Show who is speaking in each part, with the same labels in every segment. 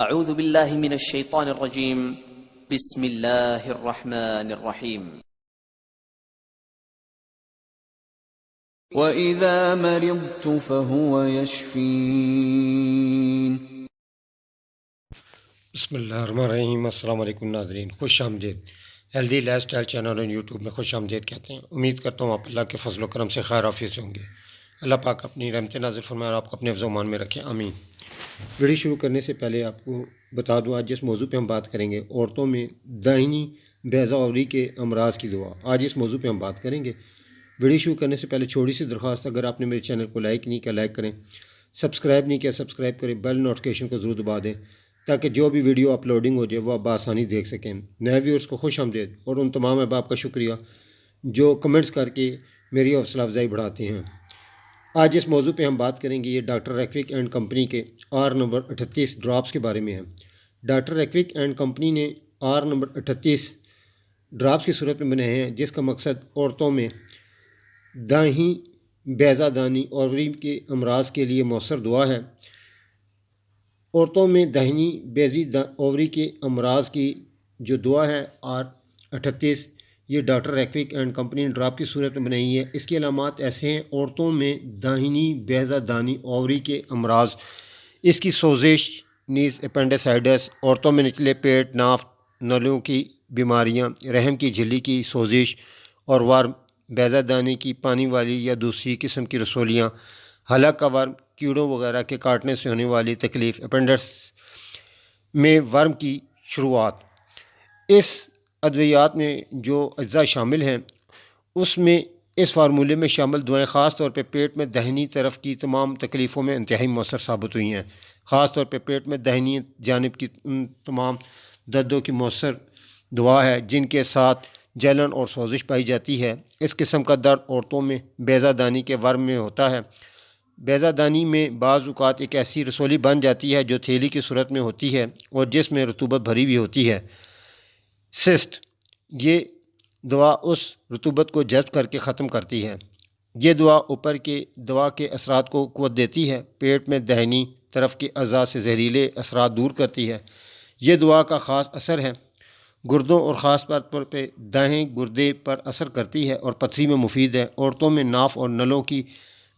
Speaker 1: اعوذ باللہ من الشیطان الرجیم بسم اللہ الرحمن الرحیم
Speaker 2: وَإِذَا مَرِضْتُ فَهُوَ يَشْفِينِ۔
Speaker 3: بسم اللہ الرحمن الرحیم۔ السلام علیکم ناظرین، خوش آمدید۔ ہیلدی لائف سٹائل چینل اور یوٹیوب میں خوش آمدید کہتے ہیں۔ امید کرتا ہوں آپ اللہ کے فضل و کرم سے خیر عافیت سے ہوں گے۔ اللہ پاک اپنی رحمت نازل فرمائے اور آپ کو اپنے حفظ و امان میں رکھے، آمین۔ ویڈیو شروع کرنے سے پہلے آپ کو بتا دوں آج جس موضوع پہ ہم بات کریں گے، عورتوں میں داہنی بیضہ اوری کے امراض کی دعا۔ آج اس موضوع پہ ہم بات کریں گے۔ ویڈیو شروع کرنے سے پہلے چھوٹی سی درخواست، اگر آپ نے میرے چینل کو لائک نہیں کیا لائک کریں، سبسکرائب نہیں کیا سبسکرائب کریں، بیل نوٹیفیکیشن کو ضرور دبا دیں تاکہ جو بھی ویڈیو اپلوڈنگ ہو جائے وہ آپ بآسانی دیکھ سکیں۔ نئے ویورز کو خوش آمدید اور ان تمام احباب کا شکریہ جو کمنٹس کر کے میری حوصلہ افزائی بڑھاتے ہیں۔ آج اس موضوع پہ ہم بات کریں گے، یہ ڈاکٹر ریکوک اینڈ کمپنی کے آر نمبر 38 ڈراپس کے بارے میں ہے۔ ڈاکٹر ریکوک اینڈ کمپنی نے آر نمبر 38 ڈراپس کی صورت میں بنائے ہیں، جس کا مقصد عورتوں میں داہنی بیضہ دانی اوری کے امراض کے لیے مؤثر دعا ہے۔ عورتوں میں داہنی بیضہ اوری کے امراض کی جو دعا ہے آر 38، یہ ڈاکٹر ریکوک اینڈ کمپنی نے ڈراپ کی صورت میں بنائی ہے۔ اس کی علامات ایسے ہیں: عورتوں میں داہنی بیضہ دانی اوری کے امراض، اس کی سوزش، نیز اپینڈیسائٹس، عورتوں میں نچلے پیٹ، ناف، نلیوں کی بیماریاں، رحم کی جھلی کی سوزش اور ورم، بیضہ دانی کی پانی والی یا دوسری قسم کی رسولیاں، حلق کا ورم، کیڑوں وغیرہ کے کاٹنے سے ہونے والی تکلیف، اپینڈکس میں ورم کی شروعات۔ اس ادویات میں جو اجزاء شامل ہیں اس میں اس فارمولے میں شامل دعائیں خاص طور پہ پیٹ میں داہنی طرف کی تمام تکلیفوں میں انتہائی مؤثر ثابت ہوئی ہیں۔ خاص طور پہ پیٹ میں داہنی جانب کی تمام دردوں کی مؤثر دعا ہے جن کے ساتھ جلن اور سوزش پائی جاتی ہے۔ اس قسم کا درد عورتوں میں بیضہ دانی کے ورم میں ہوتا ہے۔ بیضہ دانی میں بعض اوقات ایک ایسی رسولی بن جاتی ہے جو تھیلی کی صورت میں ہوتی ہے اور جس میں رطوبت بھری ہوئی ہوتی ہے، سسٹ۔ یہ دوا اس رطوبت کو جذب کر کے ختم کرتی ہے۔ یہ دعا اوپر کے دوا کے اثرات کو قوت دیتی ہے، پیٹ میں داہنی طرف کے اعضاء سے زہریلے اثرات دور کرتی ہے۔ یہ دعا کا خاص اثر ہے گردوں اور خاص طور پہ دائیں گردے پر اثر کرتی ہے اور پتھری میں مفید ہے۔ عورتوں میں ناف اور نلوں کی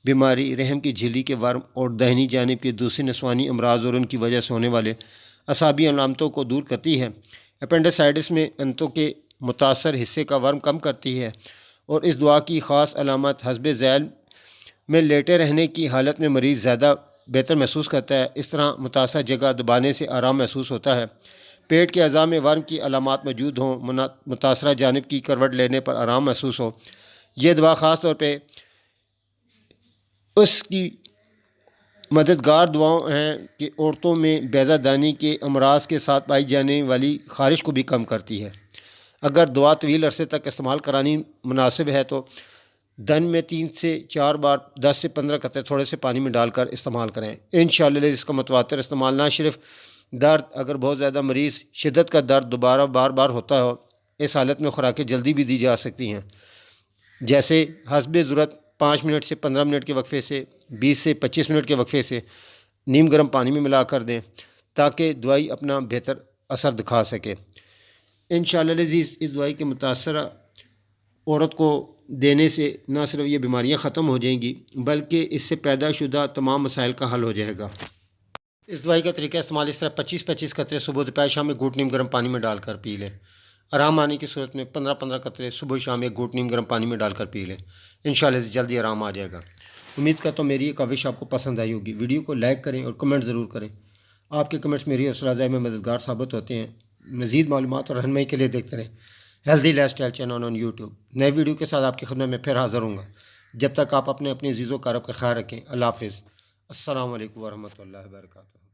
Speaker 3: بیماری، رحم کی جھلی کے ورم اور داہنی جانب کے دوسرے نسوانی امراض اور ان کی وجہ سے ہونے والے اعصابی علامتوں کو دور کرتی ہے۔ اپینڈیسائٹس میں انتوں کے متاثر حصے کا ورم کم کرتی ہے اور اس دعا کی خاص علامت حسب ذیل میں لیٹے رہنے کی حالت میں مریض زیادہ بہتر محسوس کرتا ہے۔ اس طرح متاثرہ جگہ دبانے سے آرام محسوس ہوتا ہے۔ پیٹ کے اعضاء میں ورم کی علامات موجود ہوں، متاثرہ جانب کی کروٹ لینے پر آرام محسوس ہو۔ یہ دعا خاص طور پہ اس کی مددگار دعاؤں ہیں کہ عورتوں میں بیضہ دانی کے امراض کے ساتھ پائی جانے والی خارش کو بھی کم کرتی ہے۔ اگر دعا طویل عرصے تک استعمال کرانی مناسب ہے تو دن میں 3 سے 4 بار 10 سے 15 قطرے تھوڑے سے پانی میں ڈال کر استعمال کریں۔ انشاءاللہ اس کا متواتر استعمال نہ صرف درد، اگر بہت زیادہ مریض شدت کا درد دوبارہ بار بار ہوتا ہو، اس حالت میں خوراکیں جلدی بھی دی جا سکتی ہیں، جیسے حسب ضرورت 5 منٹ سے 15 منٹ کے وقفے سے 20 سے 25 منٹ کے وقفے سے نیم گرم پانی میں ملا کر دیں تاکہ دوائی اپنا بہتر اثر دکھا سکے۔ انشاءاللہ عزیز، اس دوائی کے متاثرہ عورت کو دینے سے نہ صرف یہ بیماریاں ختم ہو جائیں گی بلکہ اس سے پیدا شدہ تمام مسائل کا حل ہو جائے گا۔ اس دوائی کا طریقہ استعمال اس طرح: 25 قطرے صبح دوپہر شام میں گھونٹ نیم گرم پانی میں ڈال کر پی لیں۔ آرام آنے کی صورت میں 15 قطرے صبح شام ایک گھونٹ نیم گرم پانی میں ڈال کر پی لیں۔ انشاءاللہ جلدی آرام آ جائے گا۔ امید کرتا ہوں میری یہ کاوش آپ کو پسند آئی ہوگی۔ ویڈیو کو لائک کریں اور کمنٹ ضرور کریں۔ آپ کے کمنٹس میری حوصلہ افزائی میں مددگار ثابت ہوتے ہیں۔ مزید معلومات اور رہنمائی کے لیے دیکھتے رہیں healthy life style channel on YouTube. نئے ویڈیو کے ساتھ آپ کی خدمت میں پھر حاضر ہوں گا۔ جب تک آپ اپنے عزیز و اقارب کا خیال رکھیں۔ اللہ حافظ۔ السلام علیکم ورحمۃ اللہ وبرکاتہ۔